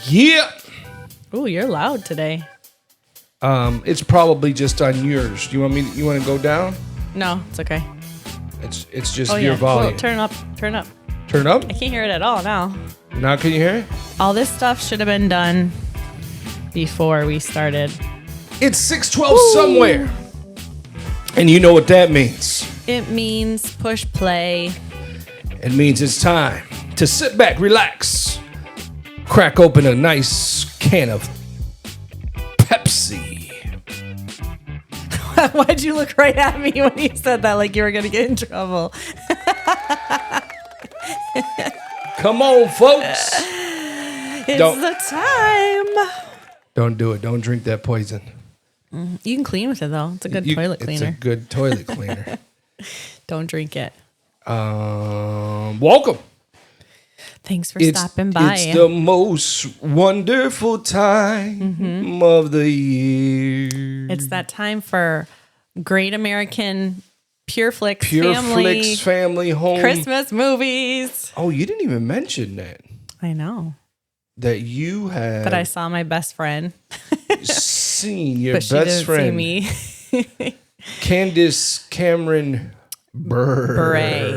Yeah. Ooh, you're loud today. It's probably just on yours. You want to go down? No, it's okay. It's just your volume. Well, turn up. Turn up. Turn up? I can't hear it at all now. Now can you hear it? All this stuff should have been done before we started. It's 6:12 somewhere. And you know what that means. It means push play. It means it's time to sit back, relax, crack open a nice can of Pepsi. Why'd you look right at me when you said that like you were going to get in trouble? Come on, folks. It's the time. Don't do it. Don't drink that poison. You can clean with it, though. It's a good toilet cleaner. It's a good toilet cleaner. Don't drink it. Welcome. Thanks for stopping by. It's the most wonderful time of the year. It's that time for Great American Pure Flicks family home Christmas movies. Oh, you didn't even mention that. I know. That you had. But I saw my best friend. Seen your but best she friend. See me. Candace Cameron Beret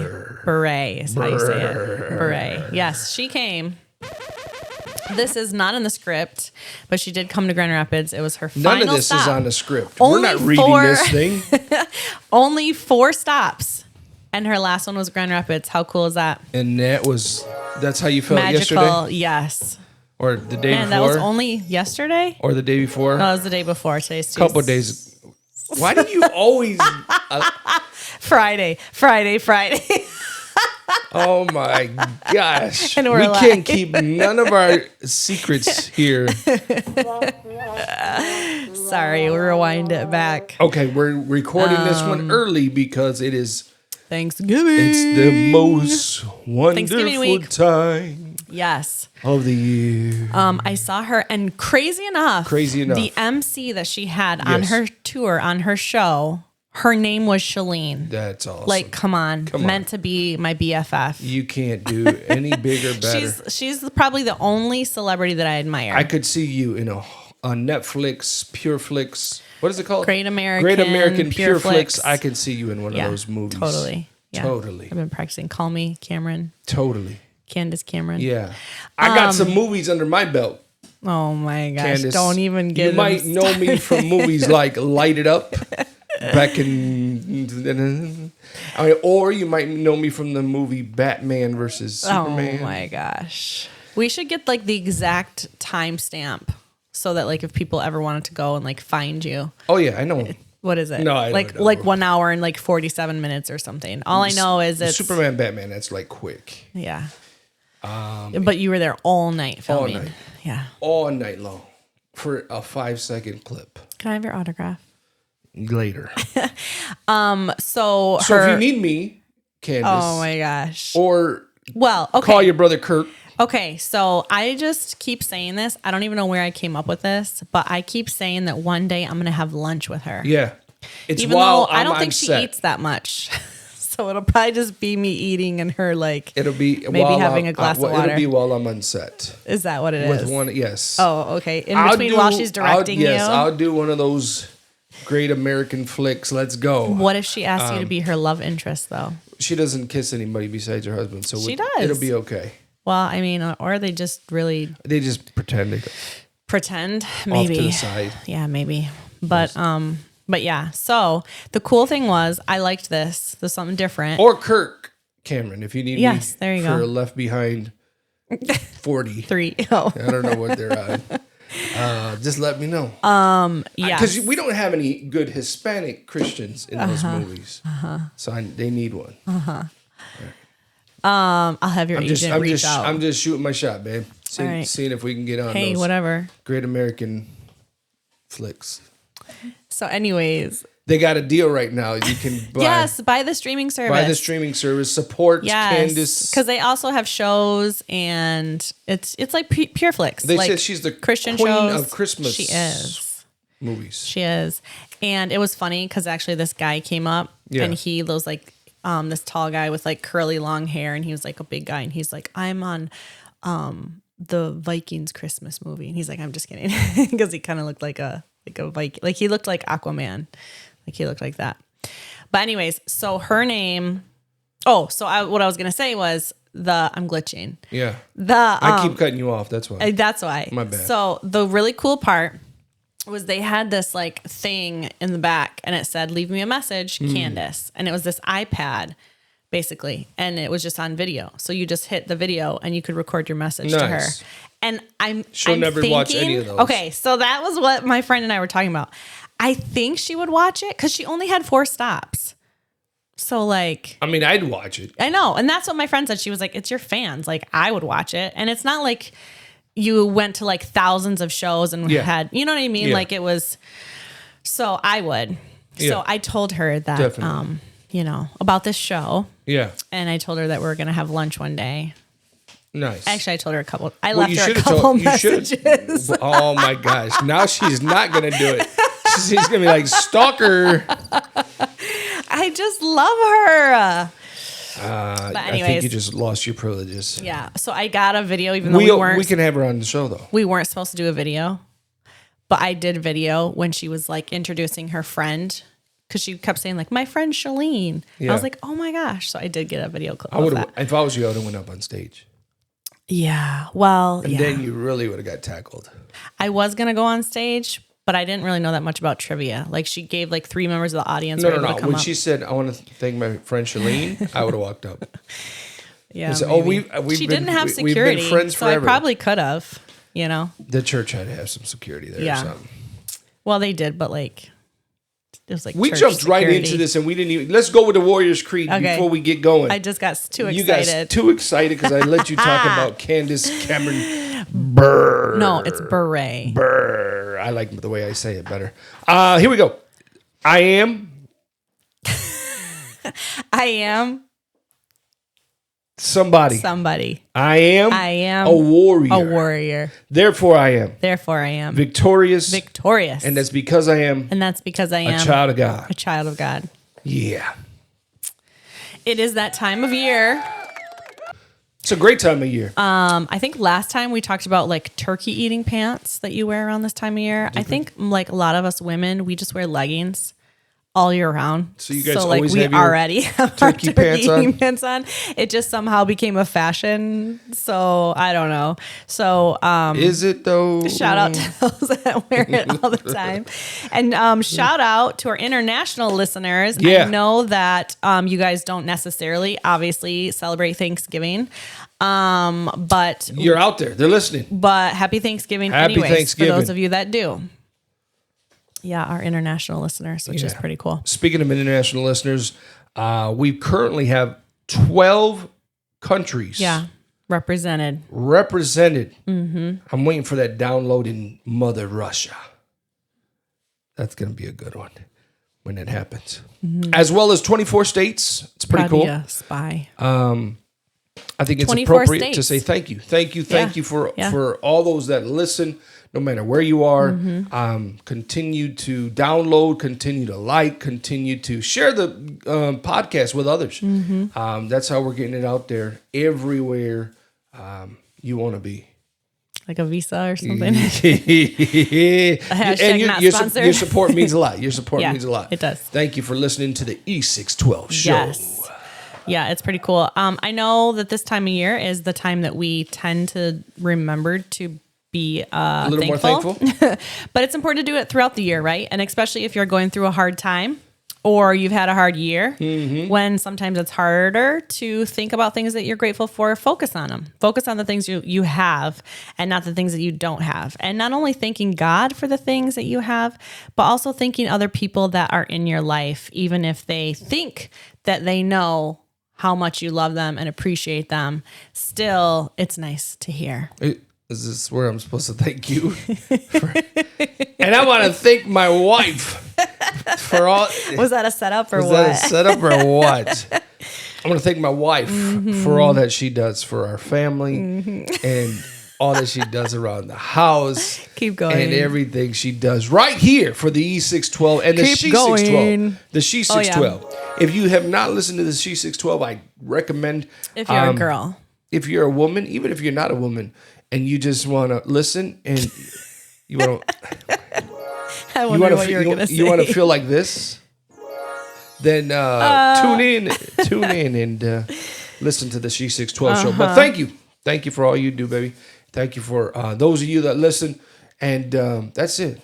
is how you say it. Beret. Yes, she came. This is not in the script, but she did come to Grand Rapids. It was her final stop. None of this is on the script. We're not reading this thing. Only 4 stops. And her last one was Grand Rapids. How cool is that? And that's how you felt Magical, yesterday? Yes. Or the day before? And that was only yesterday? Or the day before? No, it was the day before. Today's Tuesday. Couple days. Why do you always... Friday. Oh my gosh. And we can't keep none of our secrets here. Sorry, we'll rewind it back. Okay, we're recording this one early because it is Thanksgiving. It's the most wonderful time. Yes. Of the year. I saw her, and crazy enough, the MC that she had on her tour, on her show, her name was Shalene. That's awesome. Like, come on. Meant to be my BFF. You can't do any bigger, better. She's probably the only celebrity that I admire. I could see you in a Netflix, Pure Flicks. What is it called? Great American Pure Flicks. I can see you in one of those movies. Totally. Yeah. Totally. I've been practicing. Call me Cameron. Totally. Candace Cameron. Yeah. I got some movies under my belt. Oh my gosh. Candace, don't even get You might know me from movies like Light It Up. Back in, or you might know me from the movie Batman versus Superman. Oh my gosh. We should get like the exact timestamp so that like if people ever wanted to go and like find you. Oh yeah, I know. What is it? No, I like don't know. like 1 hour and like 47 minutes or something. All I know is it's Superman, Batman. That's like quick. Yeah. But you were there all night filming. All night. Yeah. All night long for a 5-second clip. Can I have your autograph? Later. So if you need me, Candace. Oh my gosh. Or okay. Call your brother Kurt. Okay, so I just keep saying this. I don't even know where I came up with this, but I keep saying that one day I'm gonna have lunch with her. Yeah. It's even though I don't think she eats that much. So it'll probably just be me eating and her like it'll be maybe having a glass of water. It'll be while I'm on set. Is that what it is? With one, yes. Oh, okay. In between while she's directing you. Yes, I'll do one of those Great American Flicks. Let's go. What if she asks you to be her love interest though? She doesn't kiss anybody besides her husband, so she does. It'll be okay. Well, I mean, or they just really pretend. Pretend, maybe. Off to the side. Yeah, maybe. But yeah. So the cool thing was, I liked this. There's something different. Or Kirk Cameron, if you need me. There you for go. a Left Behind 40. 3. Oh. I don't know what they're on. Just let me know. Yeah. Because we don't have any good Hispanic Christians in those movies. So they need one. I'll have your agent reach out. I'm just shooting my shot, babe. Seeing if we can get on those whatever. Great American Flicks. So anyways. They got a deal right now. You can buy the streaming service. Support Candace. Because they also have shows and it's like Pure Flicks. They like said she's the Christian queen shows. of Christmas. She is. Movies. She is. And it was funny because actually this guy came up and he was like this tall guy with like curly long hair and he was like a big guy and he's like, I'm on the Vikings Christmas movie. And he's like, I'm just kidding. Because he kind of looked like a Viking. Like he looked like Aquaman. Like he looked like that. But anyways, so her name. Oh, so what I was going to say was I'm glitching. Yeah. I keep cutting you off. That's why. That's why. My bad. So the really cool part was they had this like thing in the back and it said, leave me a message, Candace. And it was this iPad basically. And it was just on video. So you just hit the video and you could record your message to her. And She'll never watch any of those. Okay. So that was what my friend and I were talking about. I think she would watch it because she only had 4 stops. So like, I mean, I'd watch it. I know. And that's what my friend said. She was like, it's your fans. Like I would watch it. And it's not like you went to like thousands of shows and had, you know what I mean? Yeah. Like it was, so I would. Yeah. So I told her that, you know, about this show. Yeah. And I told her that we were going to have lunch one day. Nice. Actually, I told her left her a couple messages. Oh my gosh. Now she's not going to do it. She's going to be like, stalker. I just love her. But anyways, I think you just lost your privileges. Yeah. So I got a video, even though we weren't. We can have her on the show, though. We weren't supposed to do a video. But I did video when she was like introducing her friend. Because she kept saying like, my friend Shalene. Yeah. I was like, oh my gosh. So I did get a video clip of that. If I was you, I would have went up on stage. Yeah. Well, and then you really would have got tackled. I was going to go on stage. But I didn't really know that much about trivia. Like she gave like 3 members of the audience. No. When she said, "I want to thank my friend Shalene," I would have walked up. Yeah. Said, she didn't have security, we've been friends forever. So I probably could have. You know, the church had to have some security there. Yeah. Or something. Well, they did, but like it was like we jumped right into this, and we didn't even. Let's go with the Warriors Creed before we get going. I just got too excited. You got too excited because I let you talk about Candace Cameron Burr. No, it's Beret. Burr. I like the way I say it better. Here we go. I am somebody. I am a warrior. Therefore I am. Victorious. And that's because I am. A child of God. A child of God. Yeah. It is that time of year. It's a great time of year. I think last time we talked about like turkey eating pants that you wear around this time of year. I think like a lot of us women, we just wear leggings all year round. So you guys always we have your already have turkey pants on. It just somehow became a fashion. So I don't know. So is it though? Shout out to those that wear it all the time. And shout out to our international listeners. Yeah. I know that you guys don't necessarily obviously celebrate Thanksgiving. But you're out there. They're listening. But happy Thanksgiving anyways, for those of you that do. Yeah, our international listeners, which is pretty cool. Speaking of international listeners, we currently have 12 countries. Yeah, represented. Mm-hmm. I'm waiting for that download in Mother Russia. That's going to be a good one when it happens. Mm-hmm. As well as 24 states. It's pretty cool. A spy. I think it's appropriate to say thank you. Thank you for all those that listen. No matter where you are, continue to download, continue to like, continue to share the podcast with others. Mm-hmm. That's how we're getting it out there everywhere you want to be. Like a Visa or something. Your support means a lot. Your support means a lot. It does. Thank you for listening to the E612 show. Yes. Yeah, it's pretty cool. I know that this time of year is the time that we tend to remember to be a little more thankful. But it's important to do it throughout the year, right? And especially if you're going through a hard time or you've had a hard year, when sometimes it's harder to think about things that you're grateful for, focus on them. Focus on the things you have and not the things that you don't have. And not only thanking God for the things that you have, but also thanking other people that are in your life, even if they think that they know how much you love them and appreciate them. Still, it's nice to hear. Is this where I'm supposed to thank you? And I want to thank my wife for all. Was that a setup or what? Was that a setup or what? I want to thank my wife for all that she does for our family and all that she does around the house. Keep going. And everything she does right here for the E612 and the She612. The She612. If you have not listened to the She612, I recommend. If you're a girl. if you're a woman, even if you're not a woman, and you just want to listen and you want to, I wonder what you were going to say. You want to feel like this, then tune in and listen to the She 612 show. But thank you for all you do, baby. Thank you for those of you that listen, and that's it.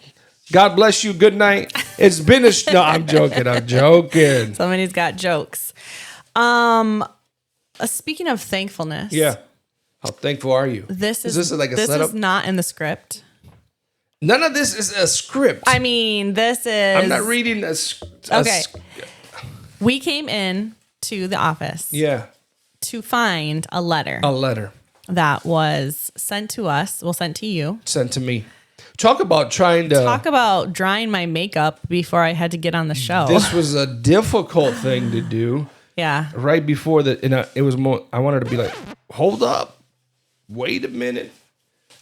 God bless you. Good night. It's been no, I'm joking. Somebody's got jokes. Speaking of thankfulness. Yeah. How thankful are you? This is like a this setup? is not in the script. None of this is a script. I mean, this is. I'm not reading okay. We came in to the office. Yeah. To find a letter. A letter. That was sent to us. Well, sent to you. Sent to me. Talk about drying my makeup before I had to get on the show. This was a difficult thing to do. Yeah. Right before it was more. I wanted to be like, hold up, wait a minute.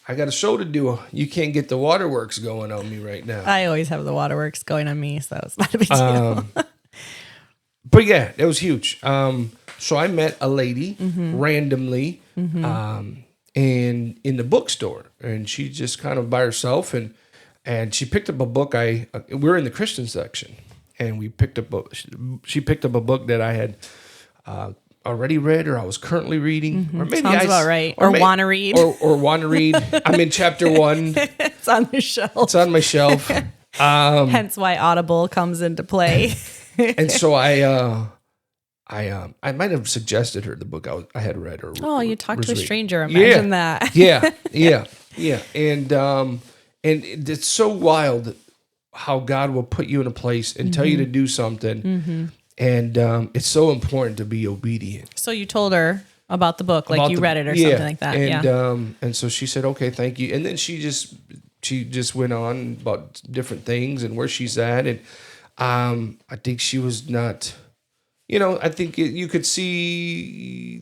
I got a show to do. You can't get the waterworks going on me right now. I always have the waterworks going on me, so it's not a big deal. But yeah, it was huge. So I met a lady randomly. And in the bookstore, and she just kind of by herself, and she picked up a book. We're in the Christian section, and we picked up she picked up a book that I had already read, or I was currently reading, or maybe sounds about right, or want to read, or want to read. I'm in chapter 1. It's on the shelf. It's on my shelf. Hence why Audible comes into play. And so I might have suggested her the book I had read. Or you talked to a stranger. Imagine that. Yeah. And it's so wild how God will put you in a place and tell you to do something. And it's so important to be obedient. So you told her about the book, like you read it or something like that. And so she said, okay, thank you. And then she just went on about different things and where she's at. And I think she was not... I think you could see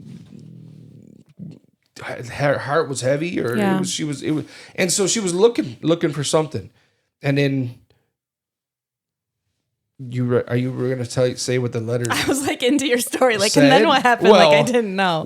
her heart was heavy, or and so she was looking for something, and then are you going to say what the letter? I was like into your story, like, said? And then what happened? Well, like I didn't know.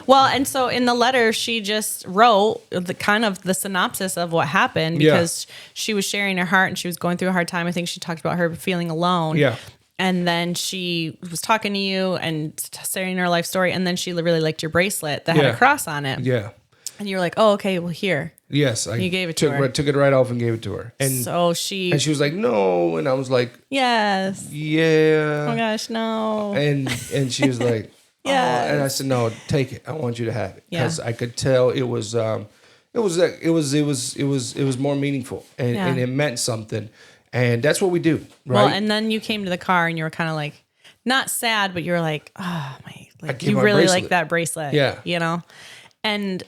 And so in the letter, she just wrote the synopsis of what happened because she was sharing her heart and she was going through a hard time. I think she talked about her feeling alone. Yeah. And then she was talking to you and sharing her life story. And then she really liked your bracelet that had a cross on it. Yeah. And you were like, oh, okay, well, here. Yes. You gave it to her. Took it right off and gave it to her. And so she was like, no. And I was like, yes. Yeah. Oh my gosh, no. And she was like, yeah. And I said, no, take it. I want you to have it. Because I could tell it was more meaningful and it meant something. And that's what we do, right? Well, and then you came to the car and you were kind of like, not sad, but you were like, oh my, like you really like that bracelet. Yeah. And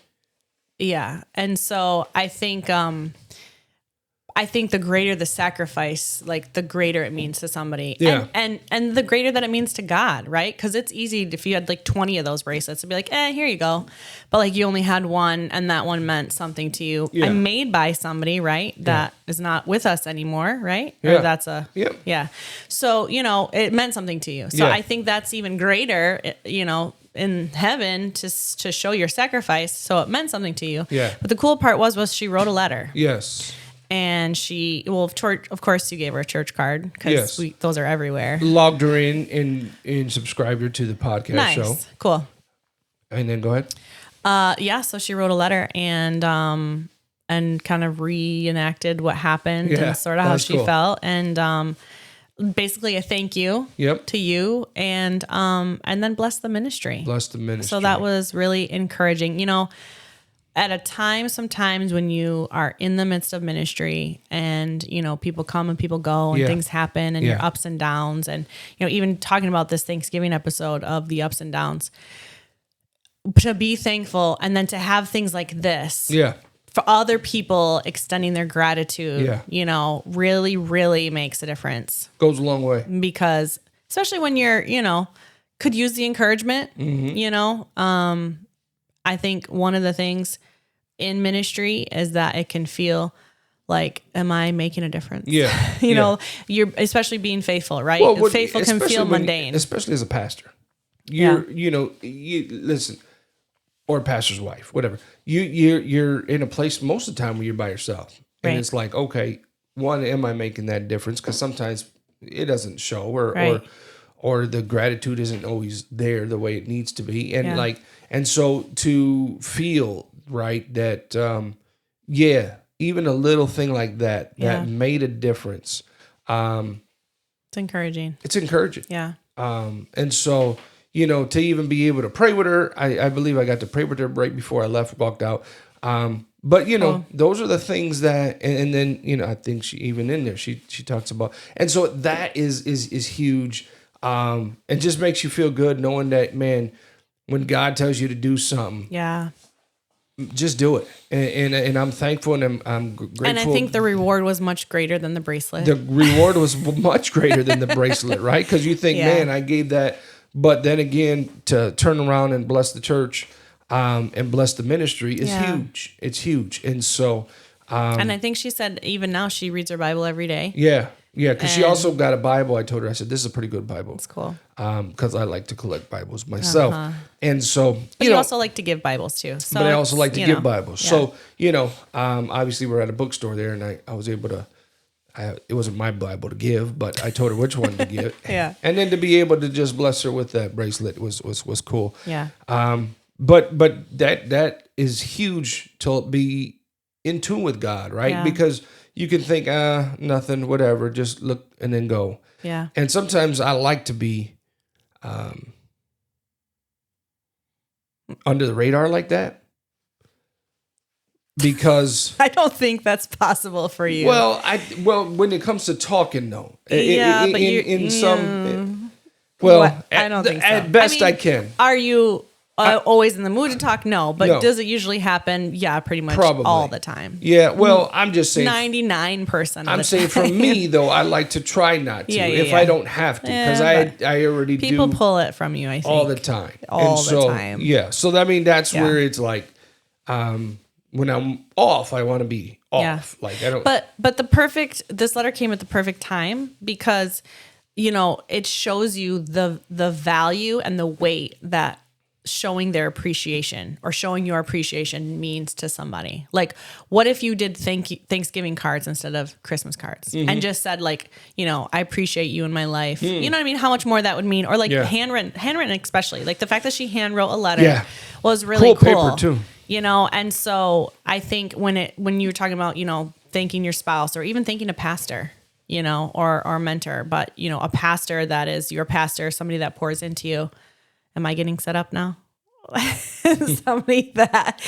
yeah. And so I think the greater the sacrifice, like the greater it means to somebody. Yeah. And the greater that it means to God, right? Because it's easy if you had like 20 of those bracelets to be like, here you go. But like you only had one and that one meant something to you. Yeah. And made by somebody, right? That is not with us anymore, right? Yeah. Or that's yeah. So, it meant something to you. So I think that's even greater, in heaven to show your sacrifice. So it meant something to you. Yeah. But the cool part was she wrote a letter. Yes. And of course you gave her a church card because those are everywhere. Logged her in and subscribed her to the podcast show. Cool. And then go ahead. So she wrote a letter and kind of reenacted what happened and sort of how she felt. And basically a thank you to you and then bless the ministry. So that was really encouraging. At a time, sometimes when you are in the midst of ministry and, people come and people go and things happen and your ups and downs and, even talking about this Thanksgiving episode of the ups and downs, to be thankful and then to have things like this for other people extending their gratitude, really, really makes a difference. Goes a long way. Because especially when you're, could use the encouragement, I think one of the things in ministry is that it can feel like, am I making a difference? Yeah. You're especially being faithful, right? Well, faithful can feel mundane. Especially as a pastor. Listen, or a pastor's wife, whatever. You're in a place most of the time where you're by yourself. And it's like, okay, one, am I making that difference? Because sometimes it doesn't show, or the gratitude isn't always there the way it needs to be. And and so to feel right that even a little thing like that made a difference. It's encouraging. It's encouraging. Yeah. And so, to even be able to pray with her, I believe I got to pray with her right before I walked out. But those are the things that, and then, I think she, even in there, she talks about, and so that is huge. And just makes you feel good knowing that, man, when God tells you to do something, just do it. And I'm thankful, and I'm grateful. And I think the reward was much greater than the bracelet. The reward was much greater than the bracelet, right? Because you think, man, I gave that. But then again, to turn around and bless the church and bless the ministry is huge. It's huge. And so... and I think she said even now she reads her Bible every day. Yeah, because she also got a Bible. I told her, I said, this is a pretty good Bible. That's cool. Because I like to collect Bibles myself. And so... But you also like to give Bibles too. So but I also like to give Bibles. Yeah. So, obviously we're at a bookstore there, and I was able to... it wasn't my Bible to give, but I told her which one to give. And then to be able to just bless her with that bracelet was cool. Yeah. But that is huge to be in tune with God, right? Yeah. Because you can think, nothing, whatever, just look and then go. Yeah. And sometimes I like to be under the radar like that. Because I don't think that's possible for you. Well, when it comes to talking, no. But I don't think so. At best, I can. Are you always in the mood to talk? No, but does it usually happen? Yeah, pretty much all the time. Yeah, well, I'm just saying 99%. I'm saying for me though, I like to try not to if I don't have to, because I already people pull it from you. I think all the time, the time. Yeah, so I mean that's where it's like. When I'm off, I want to be off. Yeah. Like I don't. But this letter came at the perfect time because, it shows you the value and the weight that showing their appreciation or showing your appreciation means to somebody. Like, what if you did Thanksgiving cards instead of Christmas cards and just said like, I appreciate you in my life. You know what I mean? How much more that would mean, or like handwritten, especially like the fact that she hand wrote a letter was really cool. Paper too. And so I think when you're talking about, thanking your spouse or even thanking a pastor, or a mentor, but, a pastor that is your pastor, somebody that pours into you. Am I getting set up now? Somebody that,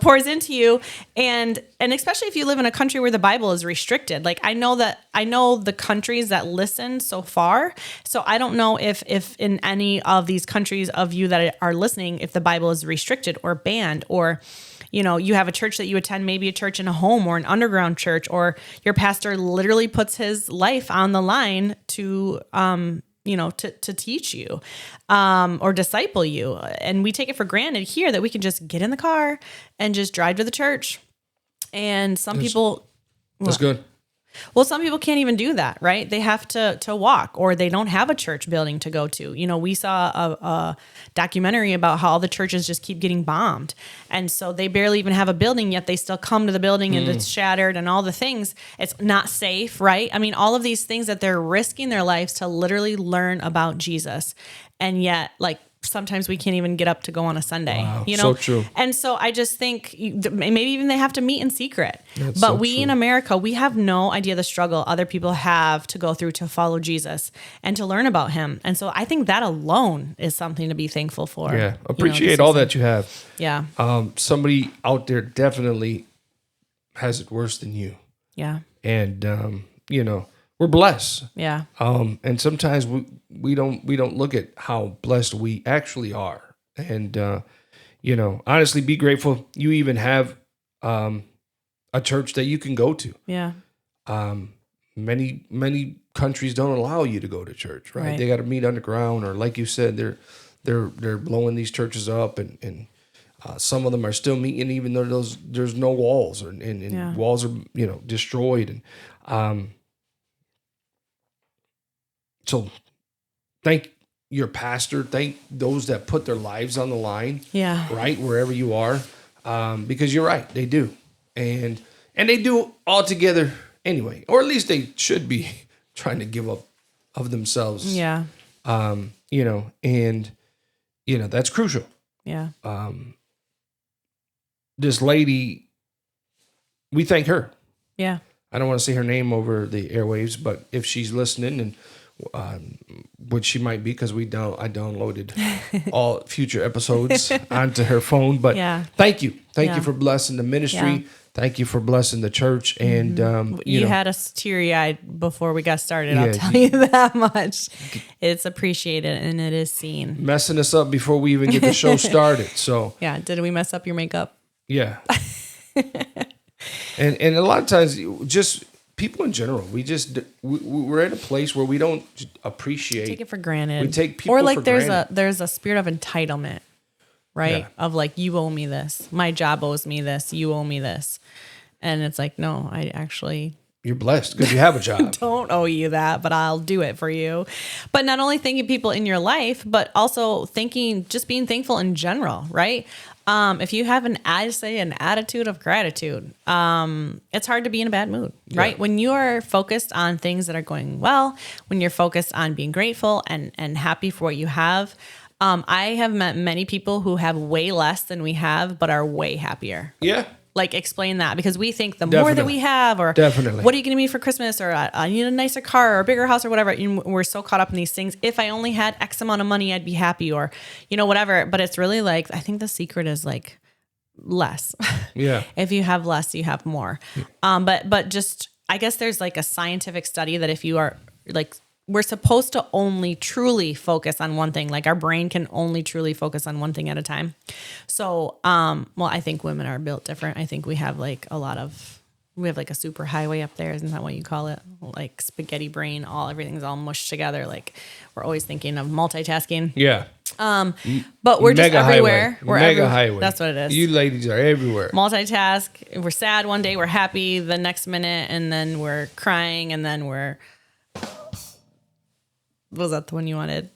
pours into you. And especially if you live in a country where the Bible is restricted. Like I know the countries that listen so far. So I don't know if in any of these countries of you that are listening, if the Bible is restricted or banned, or, you have a church that you attend, maybe a church in a home or an underground church, or your pastor literally puts his life on the line to, to teach you, or disciple you. And we take it for granted here that we can just get in the car and just drive to the church. And some people... That's good. Well, some people can't even do that, right? They have to walk, or they don't have a church building to go to. We saw a documentary about how all the churches just keep getting bombed. And so they barely even have a building, yet they still come to the building and it's shattered and all the things. It's not safe, right? I mean, all of these things that they're risking their lives to literally learn about Jesus. And yet, like, sometimes we can't even get up to go on a Sunday, Wow, so true. And so I just think maybe even they have to meet in secret. That's but so we true. in America, we have no idea the struggle other people have to go through to follow Jesus and to learn about him. And so I think that alone is something to be thankful for. Yeah. Appreciate all that you have. Yeah. Somebody out there definitely has it worse than you. Yeah. And, we're blessed. Yeah. And sometimes we don't look at how blessed we actually are. And, honestly, be grateful you even have a church that you can go to. Yeah. Many countries don't allow you to go to church, right? They got to meet underground, or like you said, they're blowing these churches up, and some of them are still meeting even though there's no walls, and walls are destroyed, and so thank your pastor. Thank those that put their lives on the line. Yeah. Right, wherever you are, because you're right, they do, and they do altogether anyway, or at least they should be trying to give up of themselves. Yeah. And that's crucial. Yeah. This lady, we thank her. Yeah. I don't want to say her name over the airwaves, but if she's listening, and which she might be, because I downloaded all future episodes onto her phone. But thank you for blessing the ministry. Yeah. Thank you for blessing the church. And you had us teary-eyed before we got started. I'll tell you that much. It's appreciated and it is seen. Messing us up before we even get the show started. So yeah, did we mess up your makeup? Yeah. and a lot of times, just people in general, we're at a place where we don't appreciate. Take it for granted. We take people for granted. There's a spirit of entitlement, right? Yeah. Of like, you owe me this. My job owes me this. You owe me this. And it's like, no, I actually... You're blessed because you have a job. Don't owe you that, but I'll do it for you. But not only thanking people in your life, but also just being thankful in general, right? If you have an attitude of gratitude, it's hard to be in a bad mood, right? Yeah. When you are focused on things that are going well, when you're focused on being grateful and happy for what you have, I have met many people who have way less than we have, but are way happier. Yeah. Like, explain that, because we think the more that we have, or what are you going to me for Christmas, or I need a nicer car or a bigger house or whatever. We're so caught up in these things. If I only had X amount of money, I'd be happy, or, whatever. But it's really like, I think the secret is like less. Yeah. If you have less, you have more. But just, I guess there's like a scientific study that if you are like, we're supposed to only truly focus on one thing. Like, our brain can only truly focus on one thing at a time. So, I think women are built different. I think we have like we have like a super highway up there. Isn't that what you call it? Like spaghetti brain, everything's all mushed together. Like, we're always thinking of multitasking. Yeah. But we're just everywhere. We're mega highway. That's what it is. You ladies are everywhere. Multitask. We're sad one day, we're happy the next minute, and then we're crying, and then we're... Was that the one you wanted?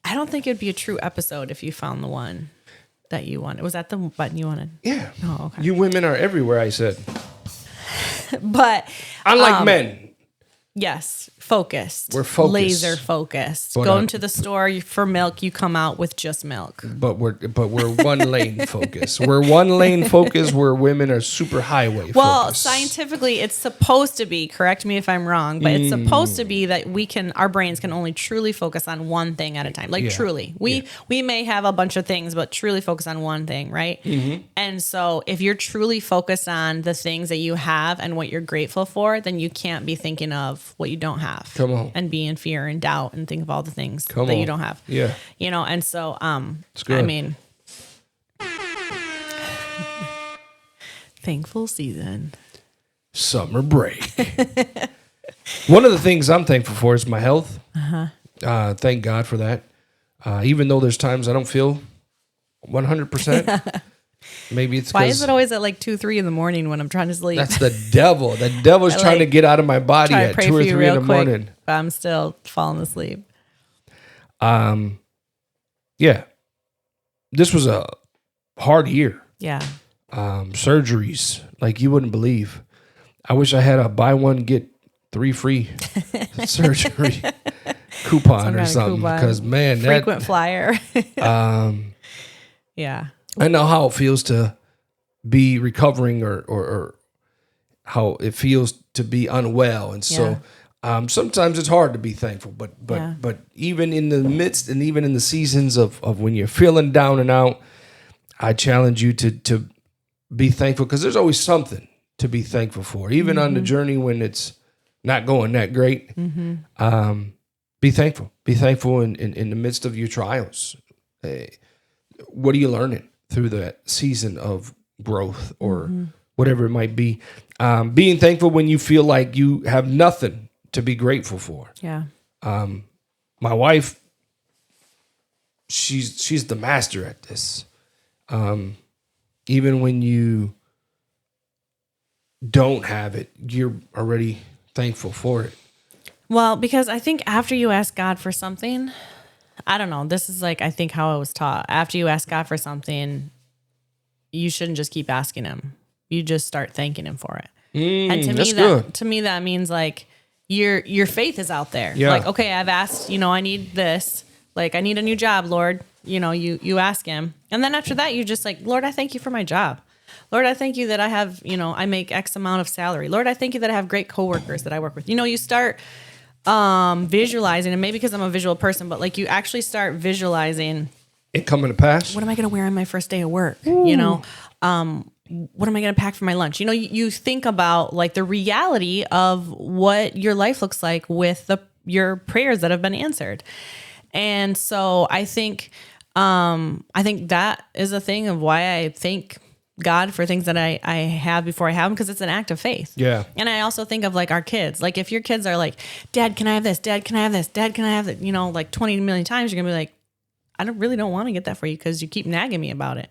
I don't think it'd be a true episode if you found the one that you wanted. Was that the button you wanted? Yeah. Oh, okay. You women are everywhere, I said. But unlike men. Yes. Focused. We're focused. Laser focused. Going to the store for milk, you come out with just milk. But we're one lane focused. We're one lane focused where women are super highway well, focused. Scientifically, it's supposed to be, correct me if I'm wrong, but it's supposed to be that our brains can only truly focus on one thing at a time. Like, truly. We may have a bunch of things, but truly focus on one thing, right? Mm-hmm. And so if you're truly focused on the things that you have and what you're grateful for, then you can't be thinking of what you don't have. Come on. And be in fear and doubt and think of all the things that you don't have. Yeah. And so, it's good. I mean, thankful season. Summer break. One of the things I'm thankful for is my health. Uh-huh. Thank God for that. Even though there's times I don't feel 100%. Maybe it's why is it always at like 2-3 in the morning when I'm trying to sleep? That's the devil. The devil's trying to get out of my body at 2 or 3 in the morning. But I'm still falling asleep. Yeah. This was a hard year. Yeah. Surgeries like you wouldn't believe. I wish I had a buy one get 3 free surgery coupon or something, because man, frequent flyer. Yeah. I know how it feels to be recovering or how it feels to be unwell. And so sometimes it's hard to be thankful, but even in the midst and even in the seasons of when you're feeling down and out, I challenge you to be thankful, because there's always something to be thankful for, even on the journey when it's not going that great. Mm-hmm. Be thankful. Be thankful in the midst of your trials. What are you learning through that season of growth or whatever it might be? Being thankful when you feel like you have nothing to be grateful for. Yeah. My wife, she's the master at this. Even when you don't have it, you're already thankful for it. Well, because I think after you ask God for something, I don't know. This is like, I think how I was taught. After you ask God for something, you shouldn't just keep asking him. You just start thanking him for it. And to me, that means like your faith is out there. Yeah. Like, okay, I've asked, I need this. Like, I need a new job, Lord. You ask him. And then after that, you just like, Lord, I thank you for my job. Lord, I thank you that I have, I make X amount of salary. Lord, I thank you that I have great coworkers that I work with. You start visualizing, and maybe because I'm a visual person, but like you actually start visualizing it coming to pass. What am I going to wear on my first day of work? Ooh. What am I going to pack for my lunch? You think about like the reality of what your life looks like with your prayers that have been answered. And so I think that is a thing of why I thank God for things that I have before I have them, because it's an act of faith. Yeah. And I also think of like our kids. Like if your kids are like, Dad, can I have this? Dad, can I have this? Dad, can I have that? Like 20 million times, you're going to be like, I really don't want to get that for you because you keep nagging me about it.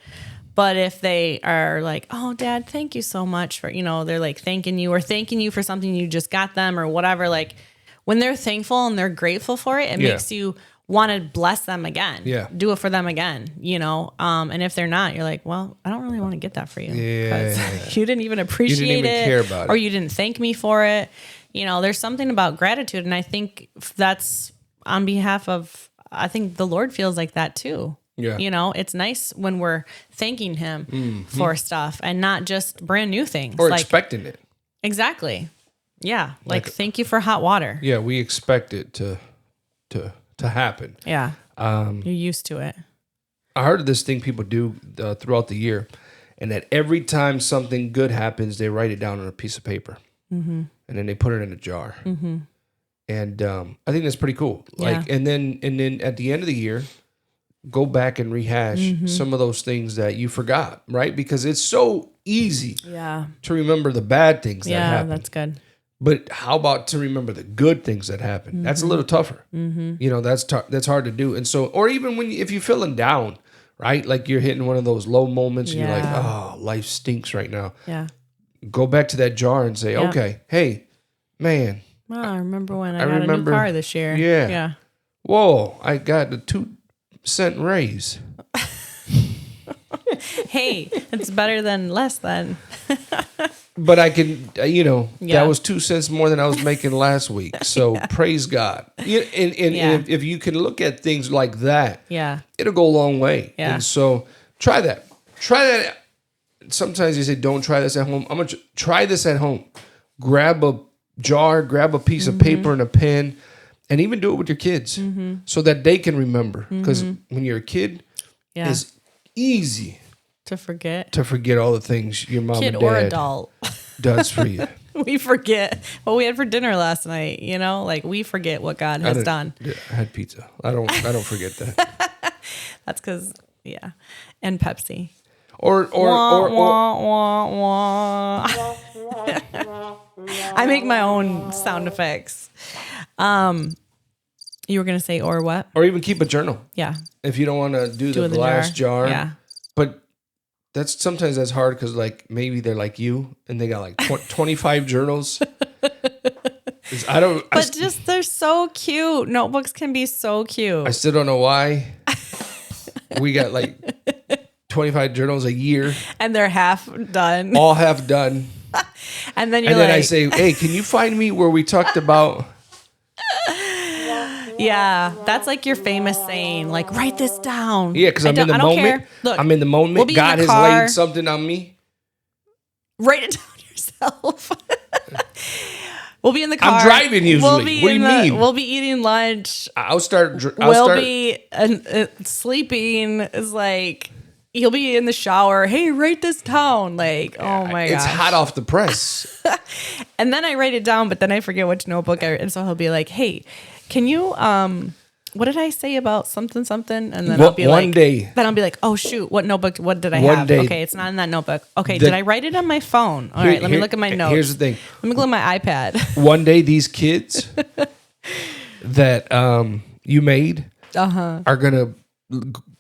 But if they are like, oh, Dad, thank you so much for, they're like thanking you for something you just got them or whatever. Like when they're thankful and they're grateful for it, it makes you want to bless them again. Yeah. Do it for them again, and if they're not, you're like, well, I don't really want to get that for you. Because you didn't even appreciate you didn't even care about it. Or you didn't thank me for it. There's something about gratitude. And I think that's on behalf of, I think the Lord feels like that too. Yeah. It's nice when we're thanking him for stuff and not just brand new things. Or like, expecting it. Exactly. Yeah. Like thank you for hot water. Yeah. We expect it to happen. Yeah. You're used to it. I heard of this thing people do throughout the year, and that every time something good happens, they write it down on a piece of paper, and then they put it in a jar. Mm-hmm. And I think that's pretty cool. Like, and then at the end of the year, go back and rehash some of those things that you forgot, right? Because it's so easy to remember the bad things that happen. Yeah, that's good. But how about to remember the good things that happen? That's a little tougher. That's hard to do. And so, or even if you're feeling down, right? Like you're hitting one of those low moments and you're like, oh, life stinks right now. Yeah. Go back to that jar and say, okay, hey, man. Wow, I remember when I got a new car this year. Yeah. Yeah. Whoa, I got a 2-cent raise. Hey, it's better than less than. But I can, that was 2 cents more than I was making last week. So praise God. And if you can look at things like that, it'll go a long way. Yeah. And so try that. Try that. Sometimes you say, don't try this at home. I'm going to try this at home. Grab a jar, grab a piece of paper and a pen, and even do it with your kids so that they can remember. Because when you're a kid, it's easy to forget all the things your mom kid and dad or adult does for you. We forget what we had for dinner last night. Like we forget what God has done. Yeah, I had pizza. I don't forget that. That's because and Pepsi. Or I make my own sound effects. You were gonna say or what? Or even keep a journal. Yeah. If you don't want to do the glass jar. Yeah. But sometimes that's hard because like maybe they're like you and they got like 25 journals. They're so cute. Notebooks can be so cute. I still don't know why. We got like 25 journals a year. And they're half done. All half done. And then I say, hey, can you find me where we talked about... Yeah, that's like your famous saying, like, write this down. Yeah, because I'm in the moment. Look, I'm in the moment. God has laid something on me. Write it down yourself. We'll be in the car. I'm driving usually. What do you mean? We'll be eating lunch. We'll be sleeping. Is like... He'll be in the shower. Hey, write this down. Like, oh my gosh. It's hot off the press. And then I write it down, but then I forget which notebook and so he'll be like, hey, can you, what did I say about something? And then I'll be then I'll be like, oh shoot, what notebook, what did I have? Okay, it's not in that notebook. Okay, did I write it on my phone? All right, let me look at my notes. Here's the thing. Let me look at my iPad. One day these kids that you made are going to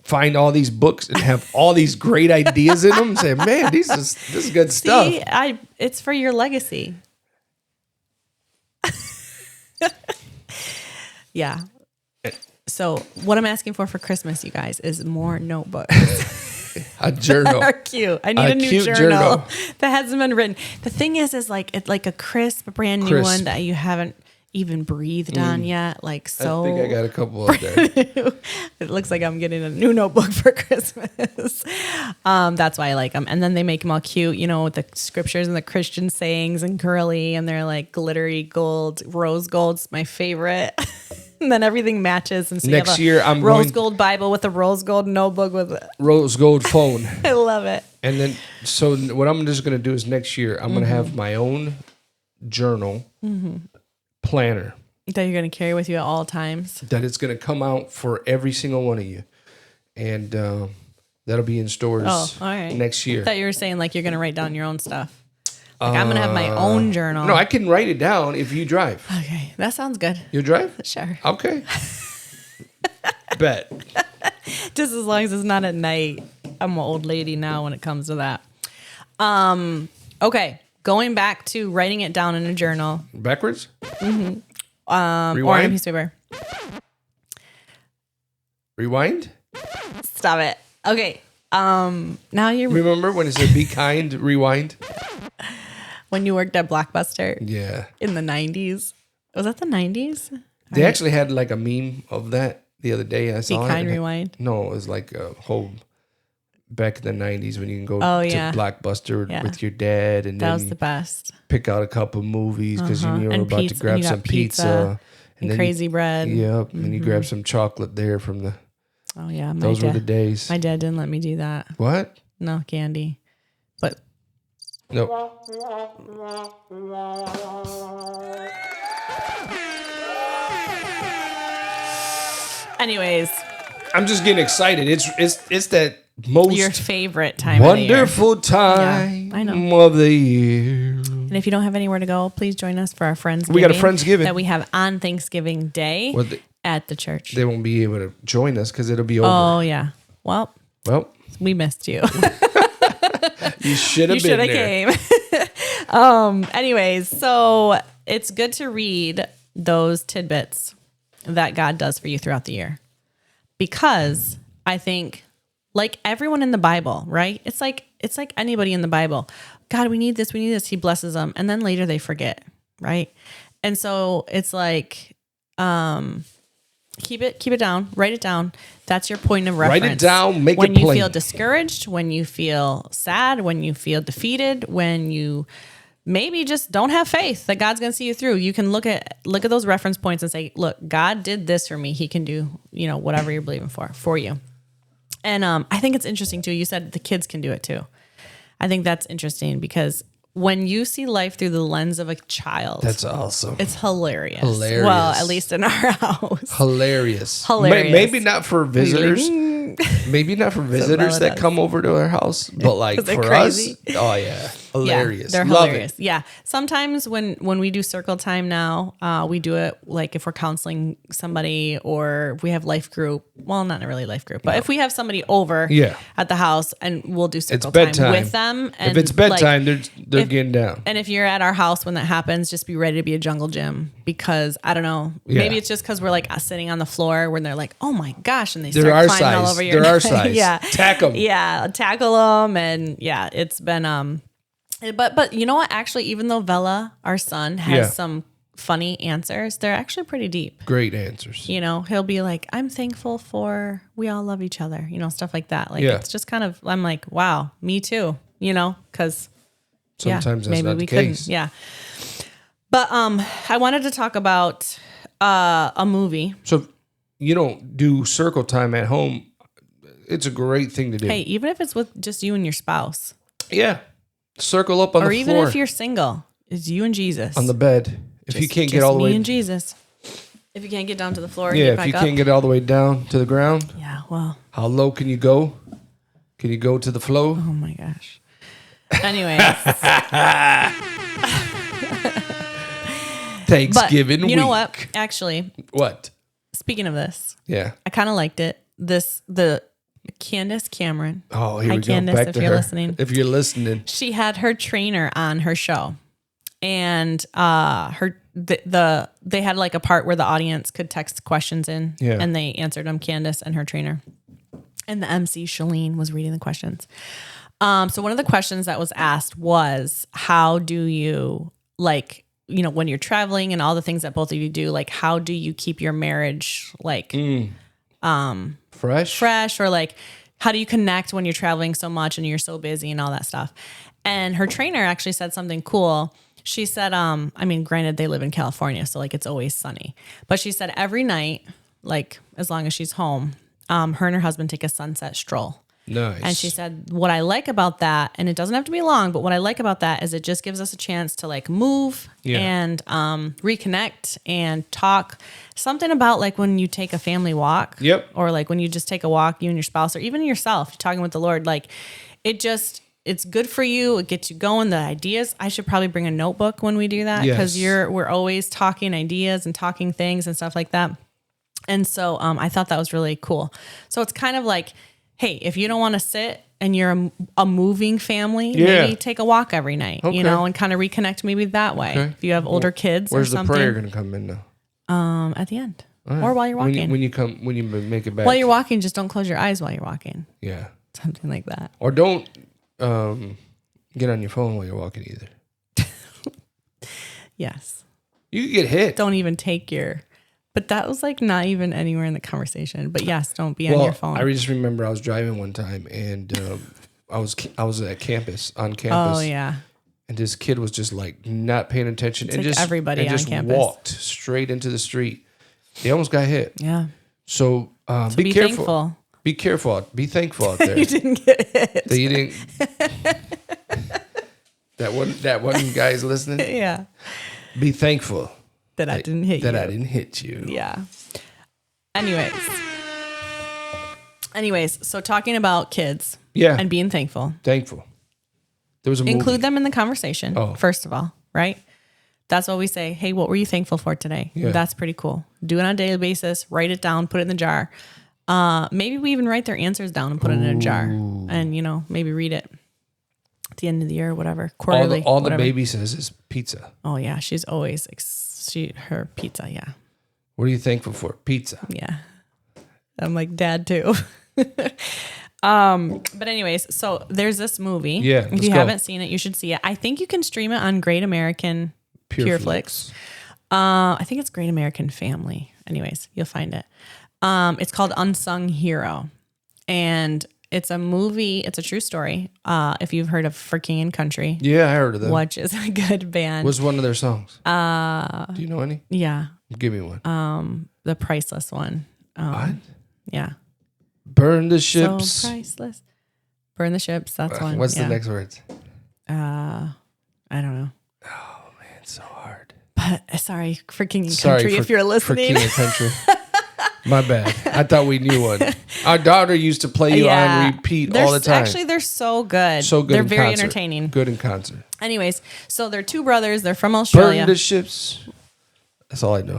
find all these books and have all these great ideas in them and say, man, this is good stuff. It's for your legacy. Yeah. So what I'm asking for Christmas, you guys, is more notebooks. A journal. Are cute. I need a new journal that hasn't been written. The thing is like it's like a crisp, brand new one that you haven't even breathed on yet. Like so. I think I got a couple up there. It looks like I'm getting a new notebook for Christmas. That's why I like them. And then they make them all cute, you know, with the scriptures and the Christian sayings and girly, and they're like glittery gold, rose gold's my favorite. And then everything matches. And so next year, I'm rose gold Bible with a rose gold notebook with a rose gold phone. I love it. And then, so what I'm just going to do is next year, I'm going to have my own journal planner that you're going to carry with you at all times. That it's going to come out for every single one of you. And that'll be in stores next year. I thought you were saying like you're going to write down your own stuff. Like I'm going to have my own journal. No, I can write it down if you drive. Okay, that sounds good. You drive? Sure. Okay. Bet. Just as long as it's not at night. I'm an old lady now when it comes to that. Okay, going back to writing it down in a journal. Backwards? Mm-hmm. Or on a piece of paper. Rewind? Stop it. Okay. Now you remember when it said "Be kind"? Rewind. When you worked at Blockbuster. Yeah. In the 90s. Was that the 90s? They actually had like a meme of that the other day. I saw Be kind, rewind. No, it was like a whole back in the 90s when you can go to Blockbuster with your dad, and that was the best. Pick out a couple movies because you were about to grab some pizza and crazy bread. Yep, and you grab some chocolate there from the. Oh yeah, those were the days. My dad didn't let me do that. What? No candy, but no. Anyways, I'm just getting excited. It's that most your favorite time wonderful of the year. Time I know. Of the year. And if you don't have anywhere to go, please join us for our Friendsgiving. We got a Friendsgiving that we have on Thanksgiving Day at the church. They won't be able to join us because it'll be over. Oh yeah. Well, we missed you. You should have been there. Came. Anyways, so it's good to read those tidbits that God does for you throughout the year, because I think, like everyone in the Bible, right? It's like anybody in the Bible. God, we need this. He blesses them, and then later they forget, right? And so it's like, keep it down, write it down. That's your point of reference. Write it down, make it plain. When you feel discouraged, when you feel sad, when you feel defeated, when you maybe just don't have faith that God's going to see you through, you can look at those reference points and say, look, God did this for me. He can do, whatever you're believing for you. And I think it's interesting too. You said the kids can do it too. I think that's interesting because when you see life through the lens of a child, that's awesome. It's hilarious. Well, at least in our house. Hilarious. Maybe not for visitors. Maybe not for visitors that come over to our house, but like for us, oh yeah, hilarious. Yeah, they're hilarious. Yeah. Sometimes when we do circle time now, we do it like if we're counseling somebody or we have life group. Well, not really life group, but if we have somebody over at the house and we'll do circle time with them. And if it's bedtime, they're getting down. And if you're at our house when that happens, just be ready to be a jungle gym, because I don't know, maybe it's just because we're like sitting on the floor when they're like, oh my gosh, and they start climbing all over your They're our size. Yeah. Tackle them. Yeah. Tackle them. And yeah, it's been, but you know what? Actually, even though Vela, our son, has some funny answers, they're actually pretty deep. Great answers. He'll be like, I'm thankful for, we all love each other, stuff like that. Like, it's just kind of, I'm like, wow, me too, because sometimes that's maybe not we the case. Couldn't. Yeah. But I wanted to talk about a movie. So you don't do circle time at home. It's a great thing to do. Hey, even if it's with just you and your spouse. Yeah. Circle up on the floor. Or even if you're single, it's you and Jesus. On the bed. If you can't get all the way. Me and Jesus. If you can't get down to the floor, yeah, if you can't get all the way down to the ground. Yeah, well. How low can you go? Can you go to the flow? Oh my gosh. Anyways. Thanksgiving week. You know what? Actually. What? Speaking of this. Yeah. I kind of liked it. The Candace Cameron. Oh, here we go. Candace, back if to you're her. listening. If you're listening. She had her trainer on her show. And they had like a part where the audience could text questions in, Yeah. and they answered them. Candace and her trainer, and the MC Shalene was reading the questions. So one of the questions that was asked was, how do you, like, you know, when you're traveling and all the things that both of you do, like, how do you keep your marriage like fresh, or like, how do you connect when you're traveling so much and you're so busy and all that stuff? And her trainer actually said something cool. She said, I mean, granted, they live in California, so like it's always sunny. But she said every night, like as long as she's home, her and her husband take a sunset stroll. Nice. And she said, what I like about that, and it doesn't have to be long, but what I like about that is it just gives us a chance to like move and reconnect and talk. Something about like when you take a family walk, or like when you just take a walk, you and your spouse, or even yourself, talking with the Lord, like it's good for you. It gets you going. The ideas. I should probably bring a notebook when we do that, because we're always talking ideas and talking things and stuff like that. And so I thought that was really cool. So it's kind of like, hey, if you don't want to sit and you're a moving family, maybe take a walk every night, you know, and kind of reconnect maybe that way. Okay. If you have older kids or something. Where's the prayer going to come in now? At the end. Right. Or while you're walking. When you make it back. While you're walking, just don't close your eyes while you're walking. Yeah. Something like that. Or don't get on your phone while you're walking either. Yes. You could get hit. Don't even take your... But that was like not even anywhere in the conversation. But yes, don't be on your phone. I just remember I was driving one time, and I was at campus. Oh yeah. And this kid was just like not paying attention, it's and like just everybody and on just campus walked straight into the street. They almost got hit. Yeah. So, be careful. Thankful. Be careful. Be thankful out there. You didn't get hit. That you didn't. that one guy's listening. Yeah. Be thankful. That I didn't hit you. That I didn't hit you. Yeah. Anyways, so talking about kids. Yeah. And being thankful. Thankful. There was a Include movie. them in the conversation, first of all, right? That's what we say. Hey, what were you thankful for today? Yeah. That's pretty cool. Do it on a daily basis. Write it down. Put it in the jar. Maybe we even write their answers down and put it in a jar. And, you know, maybe read it at the end of the year or whatever. Quarterly. All the baby says is pizza. Oh, yeah. She's always... her pizza, yeah. What are you thankful for? Pizza. Yeah. I'm like, Dad too. But anyways, so there's this movie. Yeah. If you haven't seen it, you should see it. I think you can stream it on Great American Pureflix. I think it's Great American Family. Anyways, you'll find it. It's called Unsung Hero. And it's a movie. It's a true story. If you've heard of For King and Country. Yeah, I heard of them. Which is a good band. What's one of their songs? Do you know any? Yeah. Give me one. The Priceless one. What? Yeah. Burn the ships. So priceless. Burn the ships. That's one. What's the next words? I don't know. Oh man, it's so hard. But sorry, For King and Country, if you're listening. For King and Country. My bad. I thought we knew one. Our daughter used to play you on repeat all the time. Actually, they're so good. So good. They're very entertaining. Good in concert. Anyways, so they're two brothers. They're from Australia. Burn the ships. That's all I know.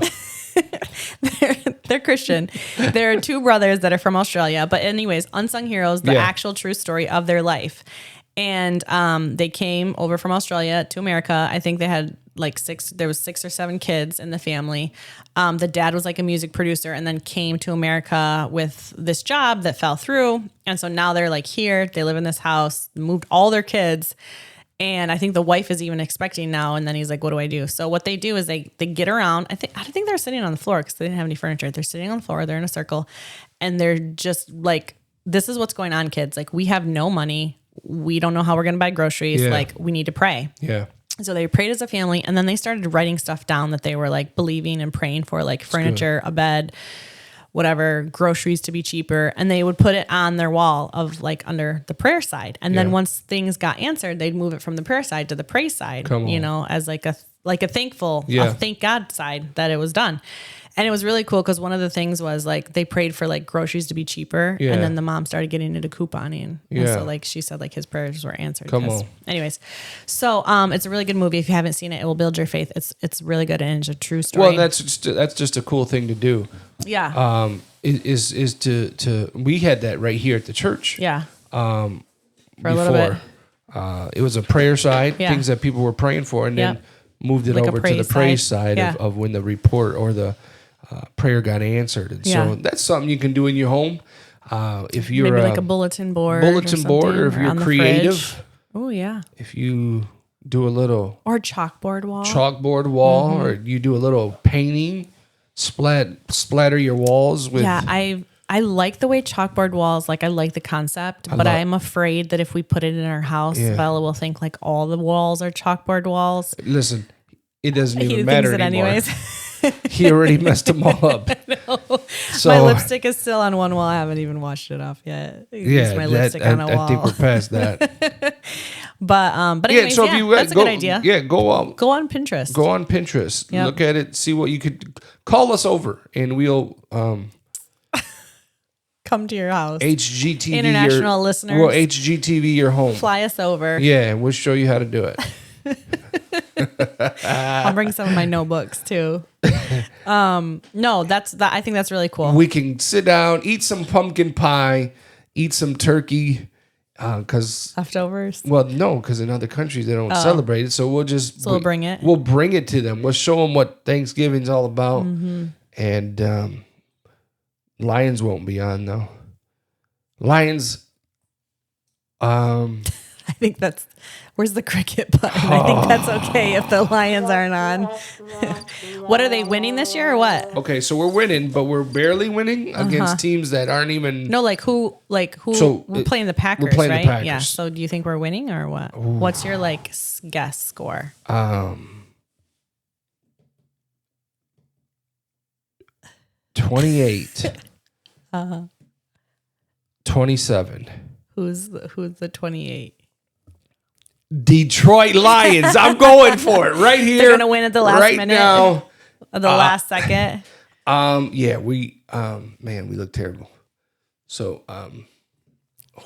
They're Christian. There are two brothers that are from Australia. But anyways, Unsung Heroes, the actual true story of their life. And they came over from Australia to America. I think they had there was 6 or 7 kids in the family. The dad was like a music producer and then came to America with this job that fell through. And so now they're like here, they live in this house, moved all their kids. And I think the wife is even expecting now. And then he's like, what do I do? So what they do is they get around. I think they're sitting on the floor because they didn't have any furniture. They're sitting on the floor. They're in a circle. And they're just like, this is what's going on, kids. Like, we have no money. We don't know how we're going to buy groceries. Yeah. Like, we need to pray. Yeah. So they prayed as a family. And then they started writing stuff down that they were like believing and praying for, like furniture, a bed, whatever, groceries to be cheaper. And they would put it on their wall of like under the prayer side. And then once things got answered, they'd move it from the prayer side to the praise side, you know, as like a thankful, a thank God side that it was done. And it was really cool because one of the things was like they prayed for like groceries to be cheaper. And then the mom started getting into couponing. And so like she said like his prayers were answered. Anyways, so it's a really good movie. If you haven't seen it, it will build your faith. It's really good and it's a true story. Well, that's just a cool thing to do. Yeah. Is to we had that right here at the church. Yeah. For a little bit. It was a prayer side, things that people were praying for, and then moved it like over to the praise side of when the report or the prayer got answered. And so that's something you can do in your home. If you're maybe like a bulletin board, or if you're creative. Oh yeah. If you do a little or chalkboard wall, or you do a little painting, splatter your walls with. Yeah, I like the way chalkboard walls. Like I like the concept, but I'm afraid that if we put it in our house, Bella will think like all the walls are chalkboard walls. Listen, it doesn't even matter anymore. Anyways. He already messed them all up. So, my lipstick is still on one wall. I haven't even washed it off yet. My lipstick on a wall. I think we're past that. But anyways, so if you that's a good idea. Yeah, go on Pinterest. Go on Pinterest. Yep. Look at it. See what you could. Call us over, and we'll come to your house. HGTV international listeners. Well, HGTV your home. Fly us over. Yeah, we'll show you how to do it. I'll bring some of my notebooks too. No, I think that's really cool. We can sit down, eat some pumpkin pie, eat some turkey, because leftovers. Well, no, because in other countries they don't celebrate it, so we'll bring it. We'll bring it to them. We'll show them what Thanksgiving's all about, and Lions won't be on though. Lions. I think that's. Where's the cricket button? I think that's okay if the Lions aren't on. What are they winning this year or what? Okay, so we're winning, but we're barely winning against teams that aren't even. No, like who? So we're playing the Packers, we're playing right? The Packers. Yeah. So do you think we're winning or what? Ooh. What's your guess score? 28. 27. Who's the 28? Detroit Lions. I'm going for it right here. They're gonna win at the last minute. Now, the last second. Yeah, we we look terrible. So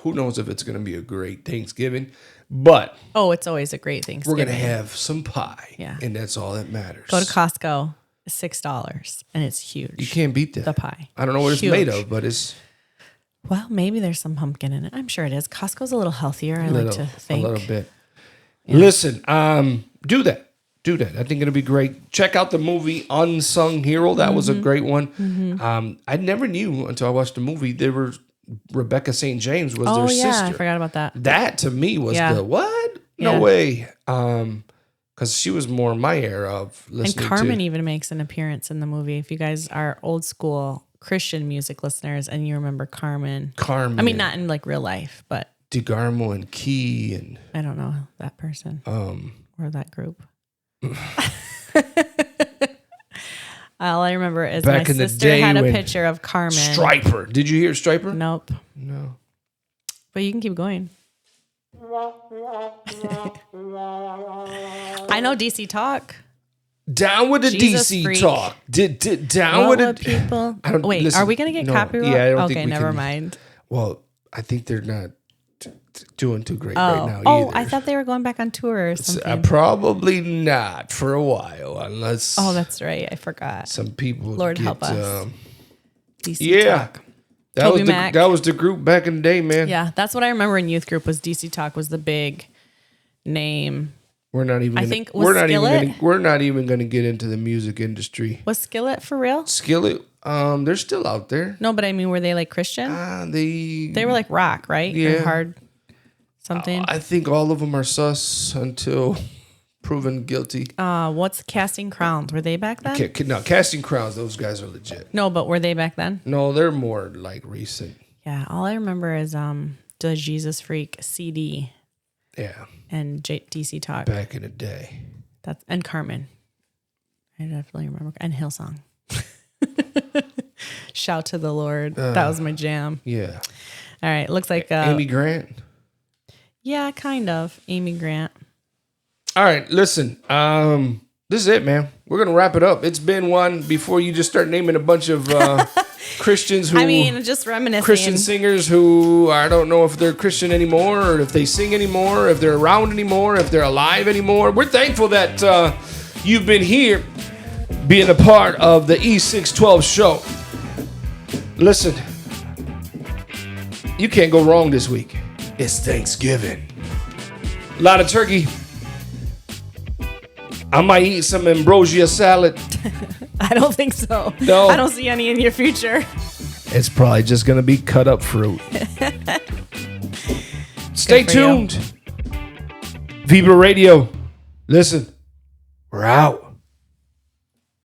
who knows if it's gonna be a great Thanksgiving, but it's always a great Thanksgiving. We're gonna have some pie. Yeah. And that's all that matters. Go to Costco, $6, and it's huge. You can't beat that. The pie. I don't know what it's made of, but it's well, maybe there's some pumpkin in it. I'm sure it is. Costco's a little healthier, I like to think. A little bit. Yeah. Listen, do that. I think it'll be great. Check out the movie Unsung Hero. That was a great one. Mm-hmm. I never knew until I watched the movie Rebecca St. James was their sister. I forgot about that. That to me was the what? No way. Because she was more my era of listening. And Carmen even makes an appearance in the movie. If you guys are old school Christian music listeners and you remember Carmen. I mean, not in real life, but DeGarmo and Key and I don't know that person or that group. All I remember is back my sister had a picture of Carmen. Striper. Did you hear Striper? Nope. No. But you can keep going. I know DC Talk. Down with the Jesus DC freak. Talk. Down what with the people. Wait, are we going to get copyright? Yeah, I don't think okay, never mind. Well, I think they're not doing too great right now either. I thought they were going back on tour or something. Probably not for a while, unless. Oh, that's right. I forgot. Some people. Lord help us. DC Talk. That was the group back in the day, man. Yeah, that's what I remember in youth group was DC Talk was the big name. We're not even. We're not even going to get into the music industry. Was Skillet for real? Skillet, they're still out there. No, but I mean, were they Christian? They were rock, right? Yeah, or hard something. I think all of them are sus until proven guilty. What's Casting Crowns? Were they back then? No, Casting Crowns. Those guys are legit. No, but were they back then? No, they're more recent. Yeah, all I remember is the Jesus Freak CD. Yeah. And DC Talk. Back in the day. And Carmen. I definitely remember. And Hillsong. Shout to the Lord. That was my jam. Yeah. All right. Looks like Amy Grant. Yeah, kind of. Amy Grant. All right. Listen. This is it, man. We're going to wrap it up. It's been one before you just start naming a bunch of Christians who... just reminiscing. Christian singers who I don't know if they're Christian anymore or if they sing anymore, if they're around anymore, if they're alive anymore. We're thankful that you've been here being a part of the E612 show. Listen, you can't go wrong this week. It's Thanksgiving. A lot of turkey. I might eat some ambrosia salad. I don't think so. No. I don't see any in your future. It's probably just going to be cut up fruit. Stay tuned. Vibra Radio. Listen, we're out.